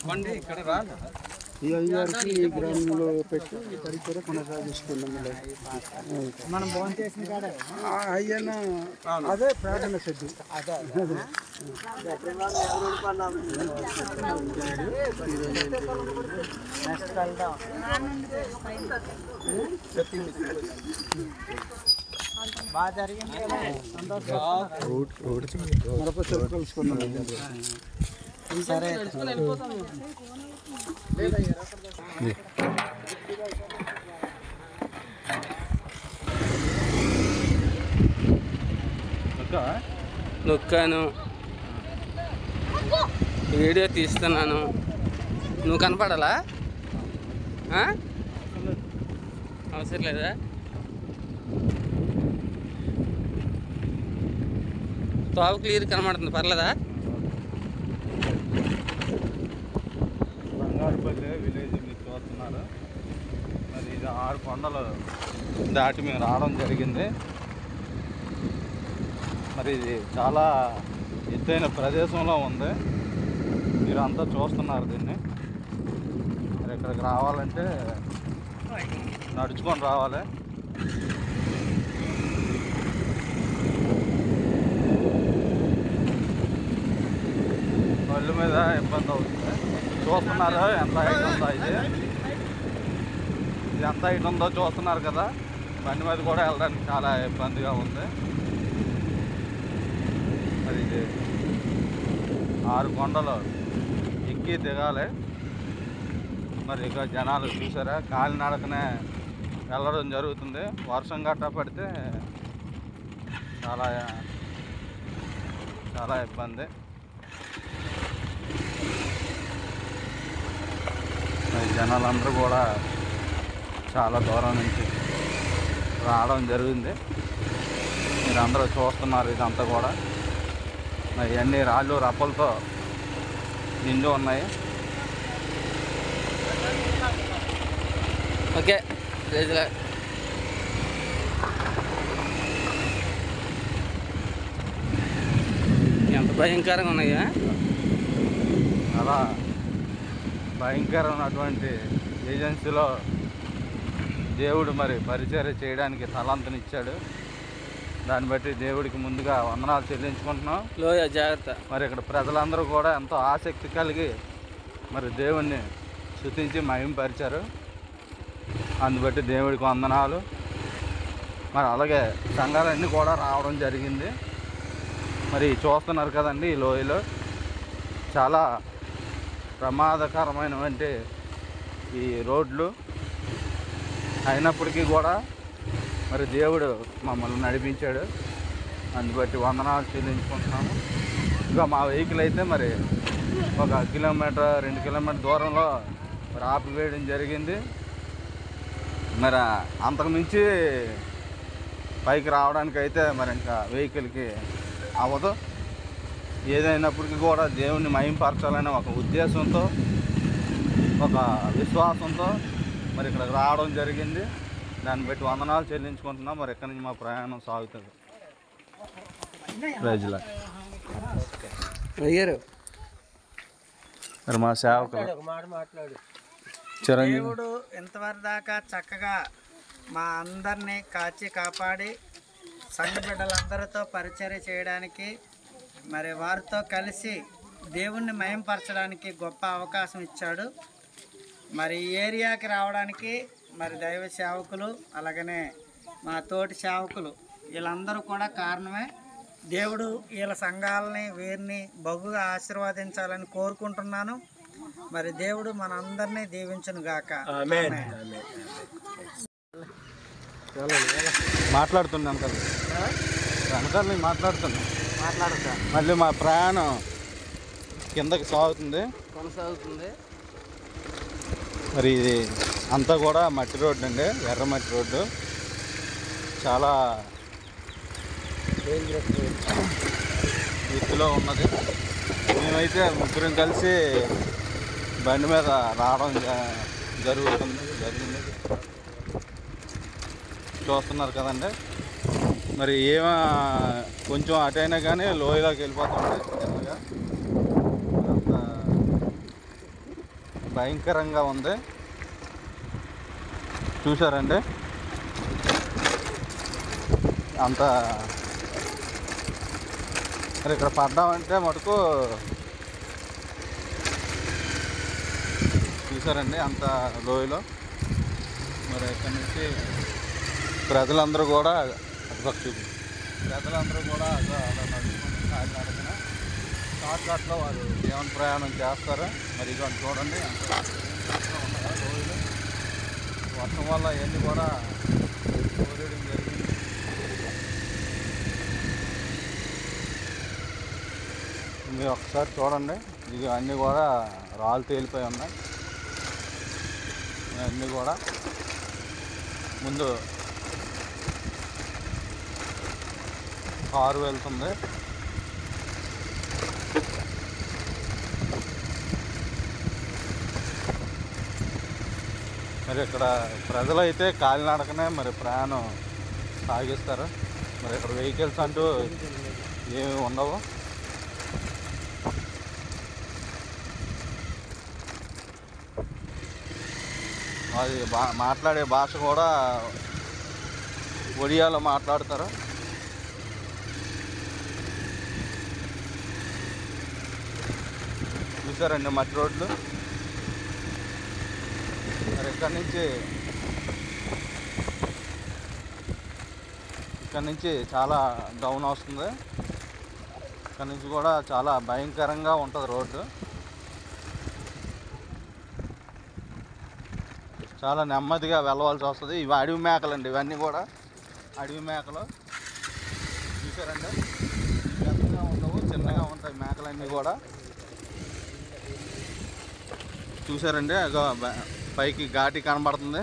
బండి ఇక్కడ రా ఈ అయ్యారికి ఈ గ్రామంలో పెట్టి పరిచయం కొనసాగిస్తున్నాం. మనం ఫోన్ చేసిన కాడ అయ్యన్న అదే ప్రార్థన షెడ్డు. బాగా జరిగింది కలుసుకున్నాం. సరే నొక్కాను, వీడియో తీస్తున్నాను. నువ్వు కనపడాలా? అవసరం లేదా? తావు క్లియర్ కనబడుతుంది, పర్లేదా? బంగారుపల్లి విలేజ్ మీరు చూస్తున్నారు. మరి ఇది 6 కొండలు దాటి మేము రావడం జరిగింది. మరి ఇది చాలా ఎత్తైన ప్రదేశంలో ఉంది. మీరు అంతా చూస్తున్నారు దీన్ని. మరి ఇక్కడికి రావాలంటే నడుచుకొని రావాలి. కళ్ళు మీద ఇబ్బంది అవుతుంది. చూస్తున్నారు ఎంత హైట్ ఉందో. ఇది ఎంత హైట్ ఉందో చూస్తున్నారు కదా. బండి మీద కూడా వెళ్ళడానికి చాలా ఇబ్బందిగా ఉంది. మరి ఇది 6 కొండలు ఎక్కి దిగాలి. మరి ఇక జనాలు చూసారా కాలినడకనే వెళ్ళడం జరుగుతుంది. వర్షం గట్టా పడితే చాలా చాలా ఇబ్బంది. జనాలందరూ కూడా చాలా దూరం నుంచి రావడం జరిగింది. మీరు అందరూ చూస్తున్నారు. ఇదంతా కూడా ఇవన్నీ రాళ్ళు రప్పలతో నిండి ఉన్నాయి. ఓకే, ఎంత భయంకరంగా ఉన్నాయా? అలా భయంకరమైనటువంటి ఏజెన్సీలో దేవుడు మరి పరిచర్య చేయడానికి తలంతనిచ్చాడు. దాన్ని బట్టి దేవుడికి ముందుగా వందనాలు చెల్లించుకుంటున్నాం. లోయ జాగ్రత్త. మరి ఇక్కడ ప్రజలందరూ కూడా ఎంతో ఆసక్తి కలిగి మరి దేవుణ్ణి స్తుతించి మహింపరిచారు. అందుబట్టి దేవుడికి వందనాలు. మరి అలాగే సంఘాలన్నీ కూడా రావడం జరిగింది. మరి చూస్తున్నారు కదండి, ఈ లోయలో చాలా ప్రమాదకరమైనటువంటి ఈ రోడ్లు అయినప్పటికీ కూడా మరి దేవుడు మమ్మల్ని నడిపించాడు. అందుబట్టి వందనాలు చెల్లించుకుంటున్నాము. ఇంకా మా వెహికల్ అయితే మరి 1 కిలోమీటర్ 2 కిలోమీటర్ దూరంలో మరి ఆపివేయడం జరిగింది. మరి అంతకుమించి పైకి రావడానికి అయితే మరి ఇంకా వెహికల్కి అవ్వదు. ఏదైనప్పటికీ కూడా దేవుణ్ణి మహింపరచాలనే ఒక ఉద్దేశంతో, ఒక విశ్వాసంతో మరి ఇక్కడికి రావడం జరిగింది. దాన్ని బట్టి వందనాలు చెల్లించుకుంటున్నాం. మరి ఇక్కడి నుంచి మా ప్రయాణం సాగుతుంది. ప్రజల మరి మా సేవకులు చిరంజీవి దేవుడు ఇంతవరకు దాకా చక్కగా మా అందరినీ కాచి కాపాడి సంఘ బిడ్డలందరితో పరిచర్య చేయడానికి, మరి వారితో కలిసి దేవుణ్ణి మహింపరచడానికి గొప్ప అవకాశం ఇచ్చాడు. మరి ఈ ఏరియాకి రావడానికి మరి దైవ సేవకులు అలాగనే మా తోటి సేవకులు వీళ్ళందరూ కూడా కారణమే. దేవుడు వీళ్ళ సంఘాలని వీరిని బహుగా ఆశీర్వదించాలని కోరుకుంటున్నాను. మరి దేవుడు మనందరినీ దీవించును గాక. మాట్లాడుతున్నాను కదా, వెనకాల నేను మాట్లాడుతా మళ్ళీ మా ప్రయాణం కిందకి కొనసాగుతుంది. మరి ఇది అంతా కూడా మట్టి రోడ్డు అండి, ఎర్ర మట్టి రోడ్డు. చాలా ఎత్తులో ఉన్నది. మేమైతే ముగ్గురం కలిసి బండి మీద రావడం జరిగింది. చూస్తున్నారు కదండి. మరి కొంచెం అటైనా కానీ లోయలోకి వెళ్ళిపోతుంది. భయంకరంగా ఉంది. చూసారండి అంత మరి ఇక్కడ పడ్డామంటే మటుకు చూసారండి అంత లోయలో. మరి ఇక్కడ నుంచి ప్రజలందరూ కూడా అలా నడుచుకుంటూ కాకినాడన షార్ట్ కట్లో వారు జీవన ప్రయాణం చేస్తారు. మరి ఇక చూడండి ఎంత లోయలు వర్షం వల్ల ఇవన్నీ కూడా కోరేయడం జరిగింది. మీరు ఒకసారి చూడండి, ఇవి అన్నీ కూడా రాళ్ళు తేలిపోయి ఉన్నాయి. అన్నీ కూడా ముందు కారు వెళ్తుంది. మరి ఇక్కడ ప్రజలైతే కాలినడకనే మరి ప్రయాణం సాగిస్తారు. మరి ఇక్కడ వెహికల్స్ అంటూ ఏమి ఉండవు. అది మాట్లాడే భాష కూడా ఒడియాలో మాట్లాడతారు. చూసారండి మట్టి రోడ్లు. మరి ఇక్కడ నుంచి చాలా డౌన్ వస్తుంది. ఇక్కడ నుంచి కూడా చాలా భయంకరంగా ఉంటుంది రోడ్డు. చాలా నెమ్మదిగా వెళ్ళవలసి వస్తుంది. ఇవి అడవి మేకలండి, ఇవన్నీ కూడా అడవి మేకలు. చూసారండి పెద్దగా ఉండవు, చిన్నగా ఉంటాయి మేకలన్నీ కూడా. చూసారండి పైకి ఘాటి కనబడుతుంది.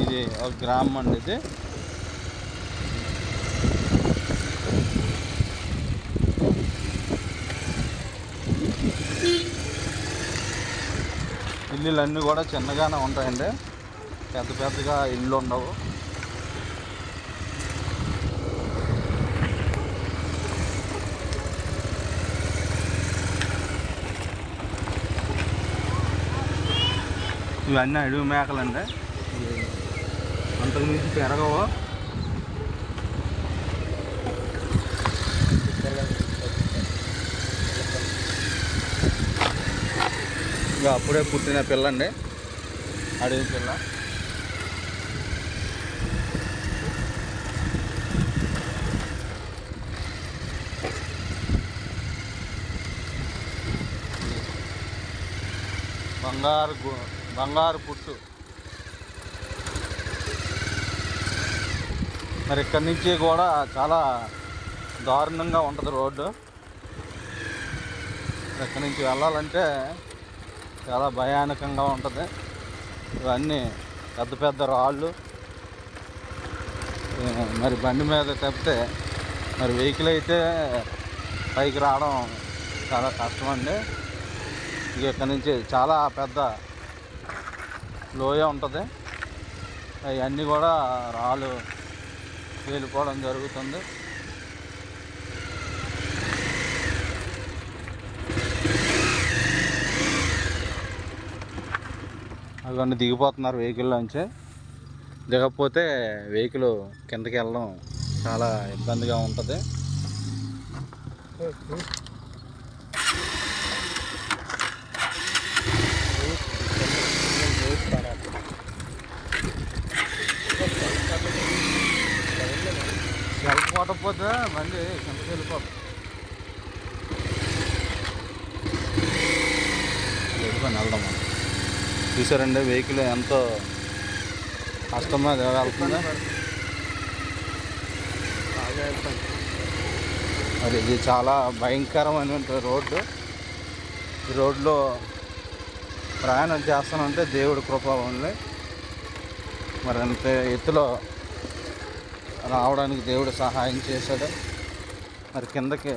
ఇది ఒక గ్రామం అండి. ఇది ఇల్లులన్నీ కూడా చిన్నగానే ఉంటాయండి, పెద్దగా ఇల్లు ఉండవు. ఇవన్నీ అడవి మేకలండి, అంతకు మించి పెరగవు. ఇంకా అప్పుడే పుట్టిన పిల్లండి, అడవి పిల్ల. బంగారు పుట్టు. మరి ఇక్కడి నుంచి కూడా చాలా దారుణంగా ఉంటుంది రోడ్డు. ఇక్కడి నుంచి వెళ్ళాలంటే చాలా భయానకంగా ఉంటుంది. ఇవన్నీ పెద్ద రాళ్ళు. మరి బండి మీద తప్పితే మరి వెహికల్ అయితే పైకి రావడం చాలా కష్టం అండి. ఇక ఇక్కడ నుంచి చాలా పెద్ద లోయ ఉంటుంది. అవన్నీ కూడా రాళ్ళు తేలిపోవడం జరుగుతుంది. అవన్నీ దిగిపోతున్నారు వెహికల్లోంచి. దిగకపోతే వెహికల్ కిందకి వెళ్ళడం చాలా ఇబ్బందిగా ఉంటుంది. వెళ్ళిపోకపోతే మళ్ళీ కిందకి వెళ్ళిపోతుంది. వెళ్ళిపోయి వెళ్దాం. చూసారండి వెహికల్ ఎంతో కష్టం మీద వెళ్తుంది. మరి ఇది చాలా భయంకరమైన రోడ్డు. ఈ రోడ్లో ప్రయాణం చేస్తానంటే దేవుడి కృప ఉంది. మరి అంత ఎత్తులో రావడానికి దేవుడు సహాయం చేశాడు. మరి కిందకి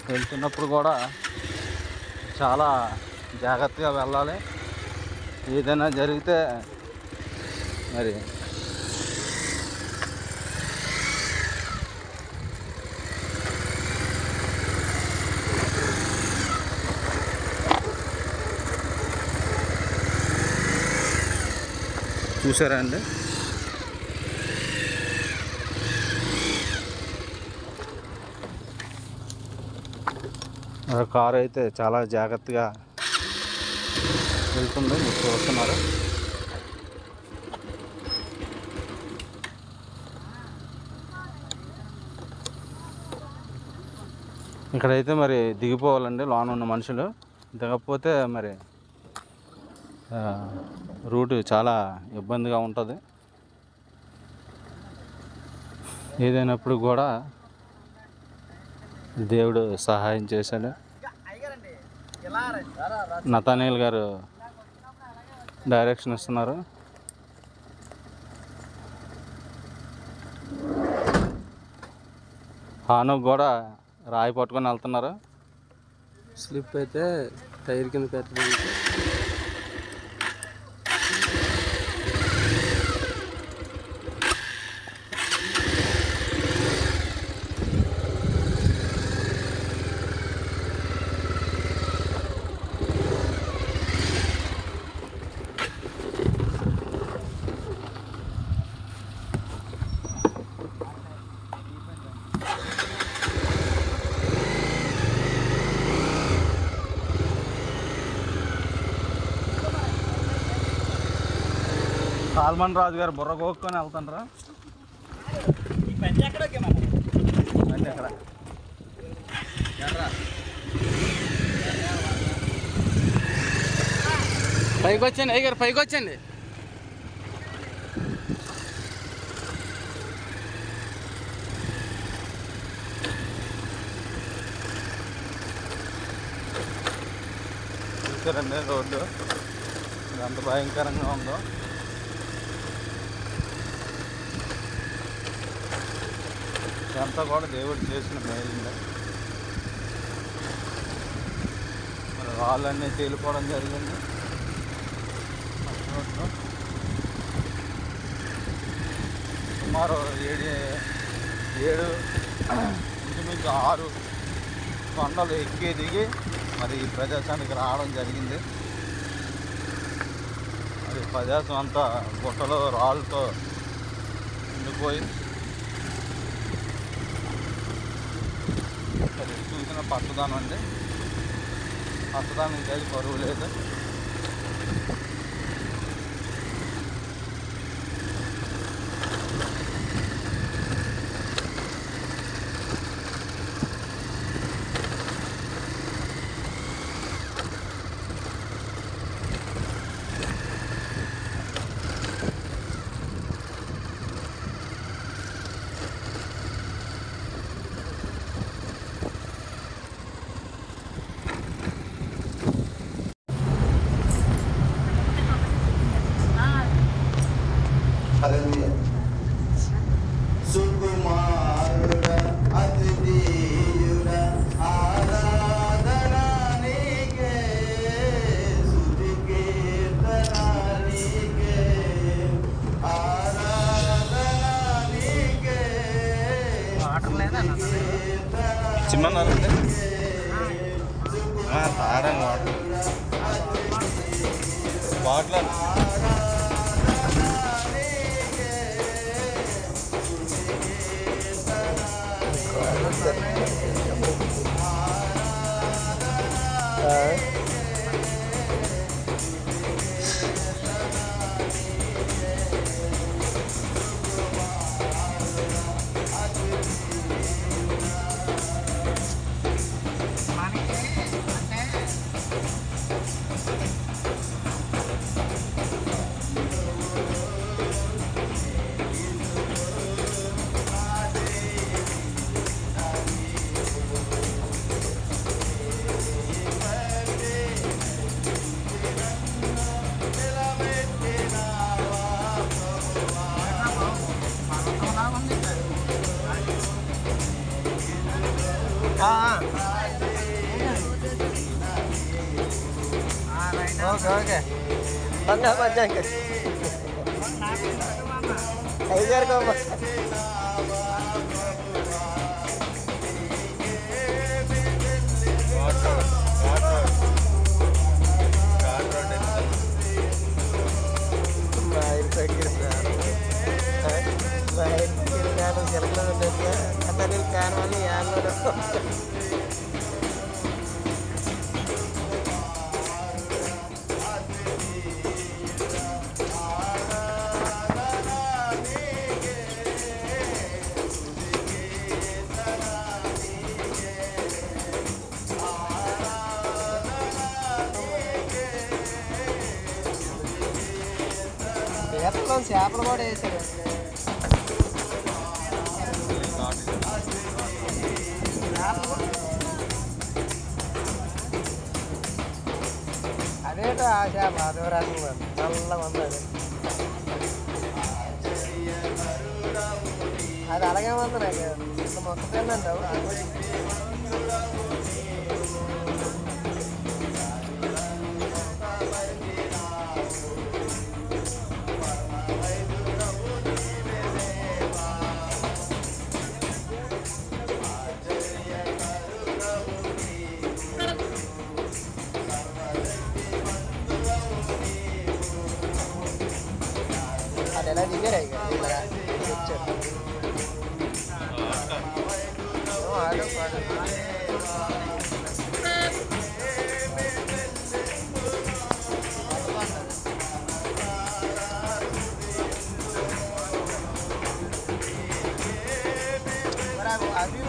వెళ్తున్నప్పుడు కూడా చాలా జాగ్రత్తగా వెళ్ళాలి. ఏదైనా జరిగితే మరి చూసారా అండి? కారు అయితే చాలా జాగ్రత్తగా వెళ్తుంది, మీరు చూస్తున్నారు. ఇక్కడైతే మరి దిగిపోవాలండి లోన ఉన్న మనుషులు, దిగకపోతే మరి రూటు చాలా ఇబ్బందిగా ఉంటుంది. ఏదైనప్పుడు కూడా దేవుడు సహాయం చేశాడు. నతానియల్ గారు డైరెక్షన్ ఇస్తున్నారు. హాను కూడా రాయి పట్టుకొని వెళ్తున్నారు. స్లిప్ అయితే టైర్ కింద పెట్టడానికి సాల్మన్ రాజు గారు బుర్ర కోక్కొని వెళ్తుండ్రా. పైకి వచ్చండి అయ్యగారు, పైకి వచ్చండి. చూసారండి రోడ్డు ఎంత భయంకరంగా ఉందో. ఇదంతా కూడా దేవుడు చేసిన మేలుంది. మరి రాళ్ళన్నీ తేలిపోవడం జరిగింది. సుమారు 7 ఇంచుమించు 6 కొండలు ఎక్కి దిగి మరి ఈ ప్రదేశానికి రావడం జరిగింది. మరి ప్రదేశం అంతా గుట్టలో రాళ్ళతో నిండిపోయి అది చూసిన పచ్చదనం అండి. పచ్చదనం ఇంకేది పరువు లేదు. చిమ్మన్నారంటే తారండి వాటర్ ఓకే ఓకే పందా పంచాక ఐదారు కోమ వాటర్ చేపలు కూడా వేసారు. అదేటో ఆ చేప అదో రకంగా నల్లగా ఉంది. అది అలాగే ఉంది. నాకు మొక్క తిందంటావు. అది ఎలా దిగారా ఇక వచ్చారు. ఆడు పాడు అవి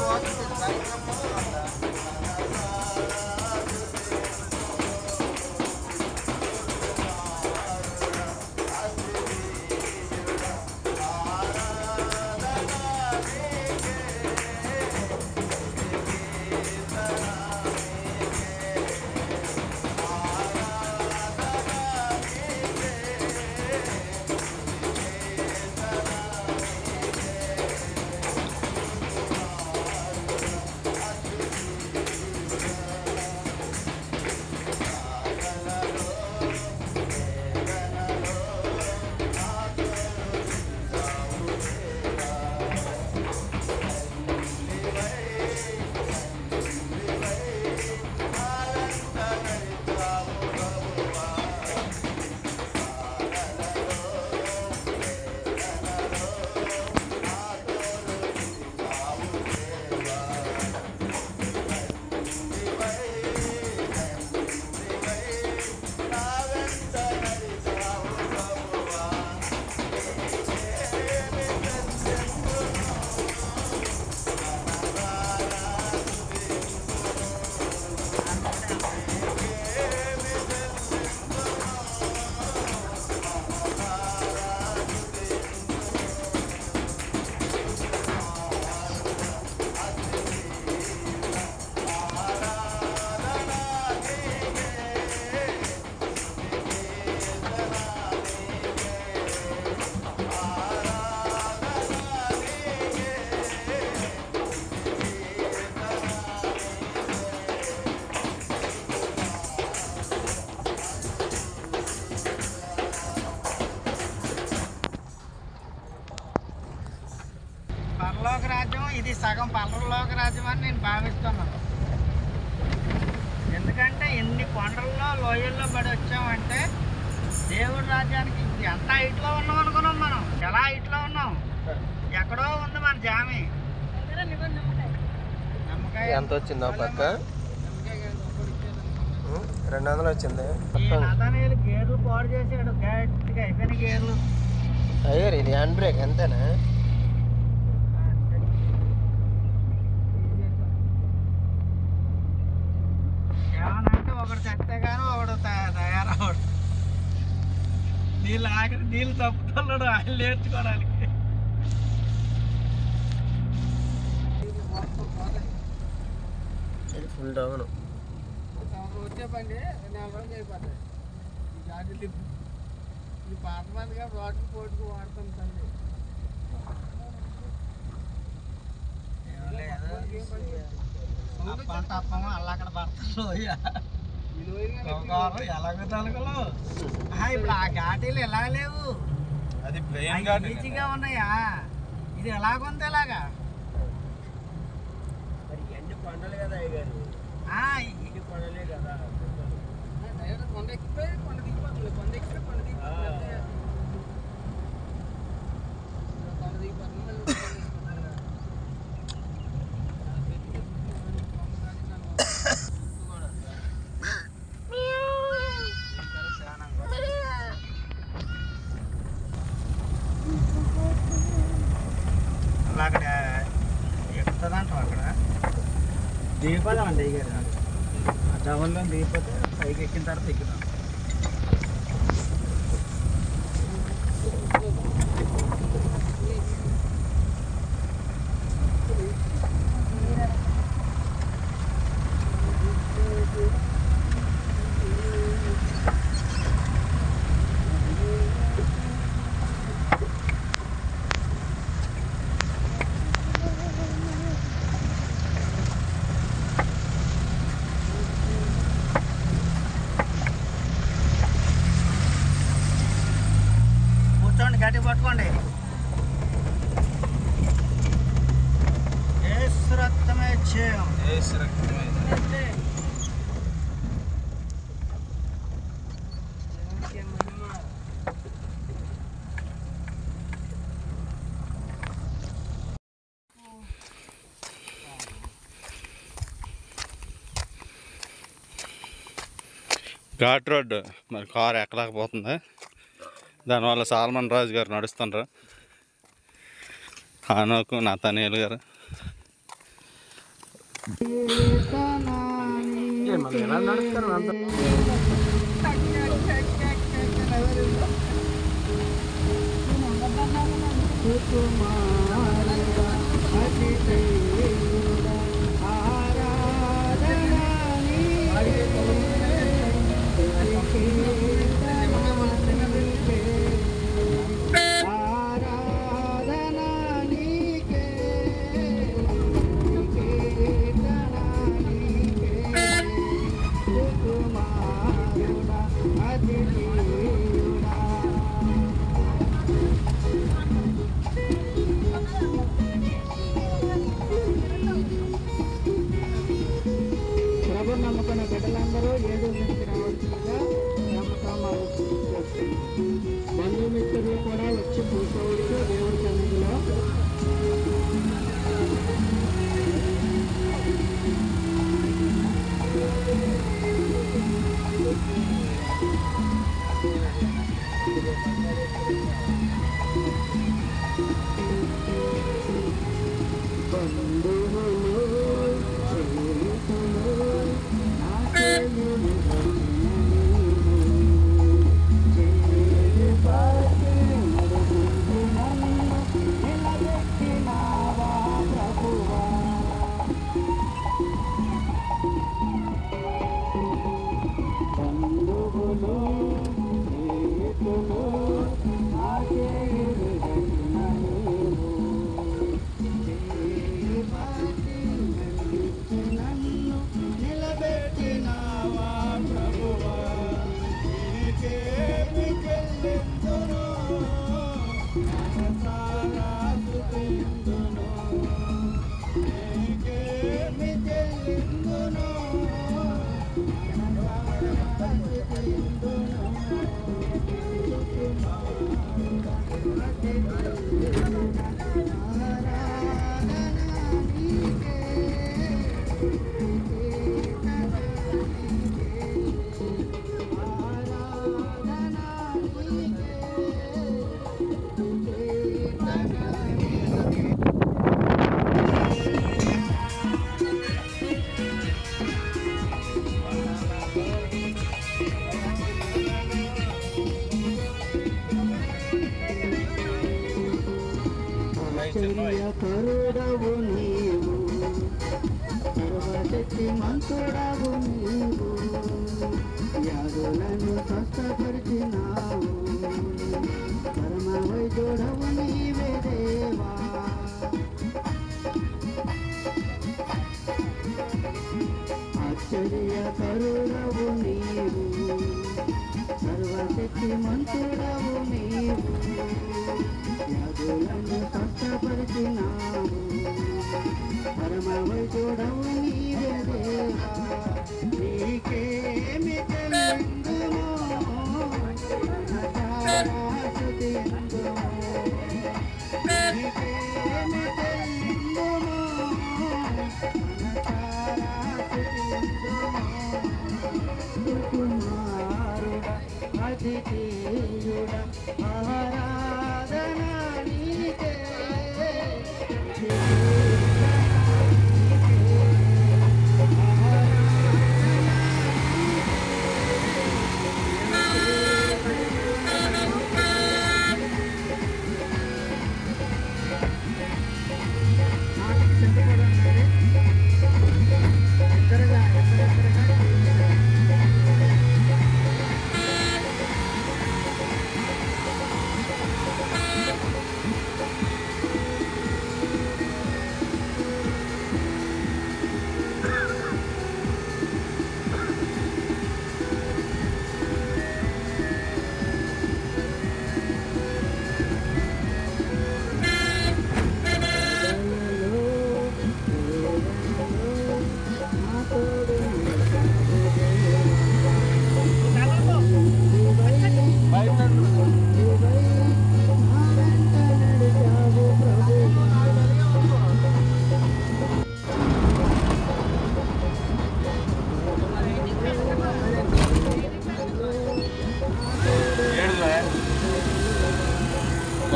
పరలోక రాజ్యం. ఇది సగం పరలోక రాజ్యం అని నేను భావిస్తున్నాను. ఎందుకంటే ఎన్ని కొండల్లో లోయల్లో పడి వచ్చామంటే దేవుడి రాజ్యానికి ఎంత హైట్లో ఉన్నాం అనుకున్నాం. మనం ఎలా హైట్లో ఉన్నాం. ఎక్కడో ఉంది మన జామి. ఎంత వచ్చిందో పక్క 200 వచ్చింది. నతనేలు గేర్లు పాడు చేసాడు. గట్టిగా అయిపోయిన గేర్లు. అయ్యారు ఇది హ్యాండ్ బ్రేక్ అంతేనా? ఏమనంటే ఒకటి తెస్తే కానీ ఒకడు తయారవడు. నీళ్ళు ఆఖరి నీళ్ళు తప్పుతున్నాడు ఆయన నేర్చుకోవడానికి. ఫుల్ డౌన్ వచ్చే బండి 4 రోజులు అయిపోతాయి. ఈ గాడిలు ఇది పాత మందిగా రోడ్డు పోటుకు వాడుతుంది తండ్రి. తప్పమా అలా అక్కడ పడతారు. ఎలాగో తలకలు ఇప్పుడు ఆ ఘాటీలు ఎలా లేవు. అది ఈజీగా ఉన్నాయా? ఇది ఎలాగుంది ఎలాగా? కొండలు కదా ఇది కొండలే కదా. కొండ ఎక్కిపోయి కొండ దిగిపోతుంది. కొండ ఎక్కిపోయి కొండ దిగిపోతుంది. కొండ దిగిపోతుంది. దిగిపోదామండి దిగారు డౌన్లో దిగిపోతే పైకి ఎక్కిన తర్వాత ఎక్కుదాం. గట్టి పట్టుకోండి. ఏసు రక్తమే చేయం. ఘాట్ రోడ్డు మరి కారు ఎక్కలేకపోతుంది. దానివల్ల సాల్మన్ రాజు గారు నడుస్తుండ్రు, హానోకు నతనీయులు గారు. నమ్ముకున్న బిడ్డలందరూ ఏదో నుంచి రావాల్సిందిగా బంధుమిత్రులు కూడా వచ్చి కూర్చోవచ్చు దేవుడి సన్నిధిలో. కరుడవు నీవు, సర్వశక్తి మంతుడవు నీవు, వ్యాధులను స్వస్థపరిచినావు, పరమ వైద్యుడవు నీవే దేవా. ఆశ్చర్య కరుడవు నీవు, సర్వశక్తి మంతుడవు నీవు, వ్యాధులను స్వస్థపరిచినావు, పరమ వైద్యుడవు నీవే దేవా. నీకేమి చెల్లిందుమో స్తుతిందుమో, నీకేమి చెల్లిందుమో కుమారుడా అతిథేయుడా ఆరాధన నీకే.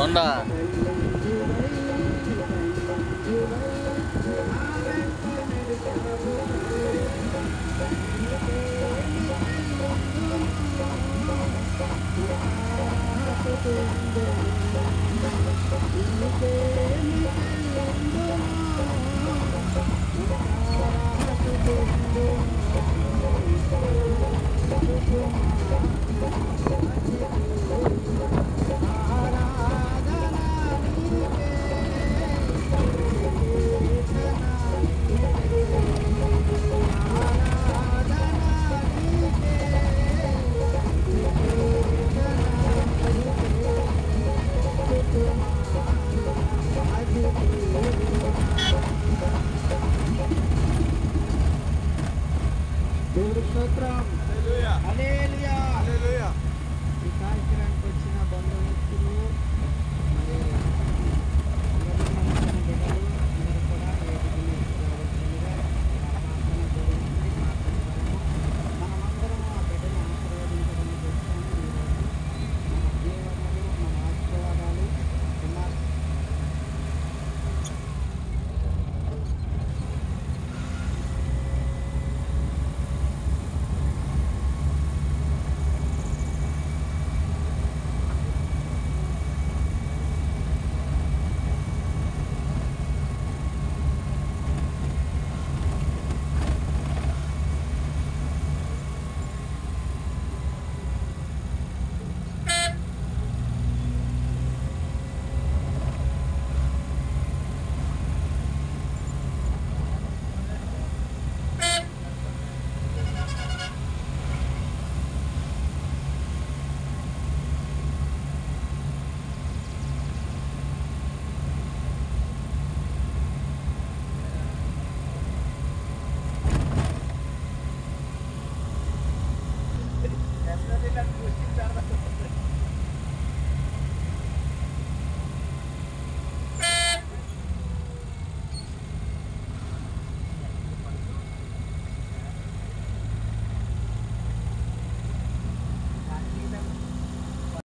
కొండ Thank you.